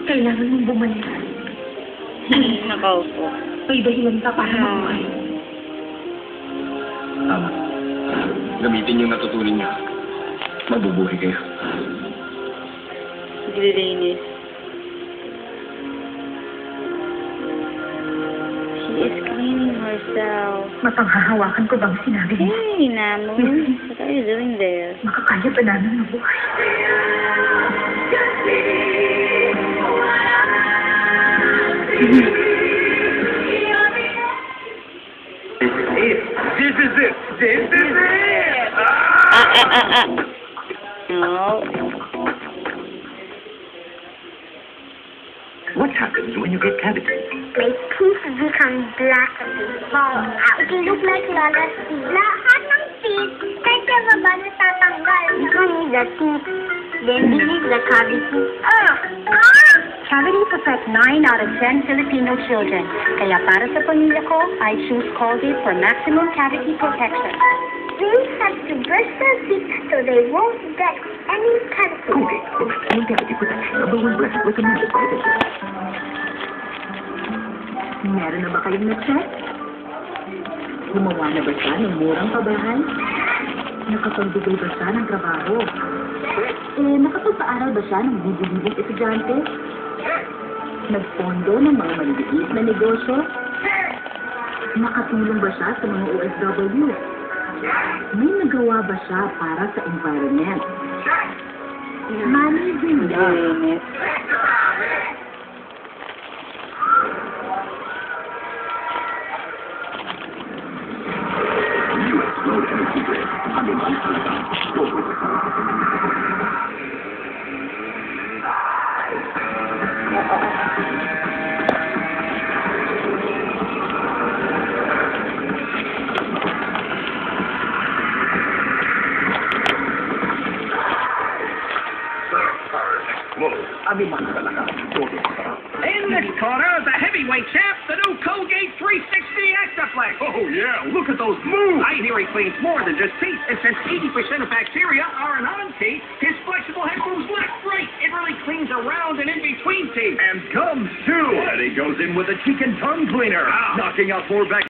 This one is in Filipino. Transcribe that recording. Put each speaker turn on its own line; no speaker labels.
Kailangan mong bumalik.
Nakaupo.
May dahilan ka para mabuhay.
Tama. Gamitin yung natutunan niyo. Mabubuhay kayo.
Glilinis. She is cleaning herself.
Mapanghahawakan ko bang sinabi mo?
Hey, Namu. What are you doing there?
Makakaya ba namin mabuhay?
This is it! This is it!
No.
What happens when you get cavities?
My teeth become black and they fall out. They look like Lola's teeth. Lahat ng teeth, kahit sa baba natatanggal. You can use the teeth, then delete the cavity.
Cavities affect 9 out of 10 Filipino children. Kaya para sa pamilya ko, I choose Colgate for maximum cavity protection.
They have to brush their teeth so they won't get any cavity.
Colgate for maximum cavity protection. Number 1 brand recommended by the
Meron na ba kayong nag-check? Gumawa na ba siya ng murang pabahay? Nakapagbigay ba siya ng trabaho? Nakapagpaaral ba siya ng bibig-bibig estudyante? Nagpondo ng mga maliliit na negosyo? Nakatulong ba siya sa mga OFW? May nagawa ba siya para sa environment? Managing love.
In this corner, the heavyweight champ, the new Colgate 360 Extraflex.
Oh, yeah. Look at those moves.
I hear he cleans more than just teeth, and since 80% of bacteria are in on teeth, his flexible head moves left, right. It really cleans around and in between teeth.
And gums, too. And he goes in with a cheek and tongue cleaner, knocking out more bacteria.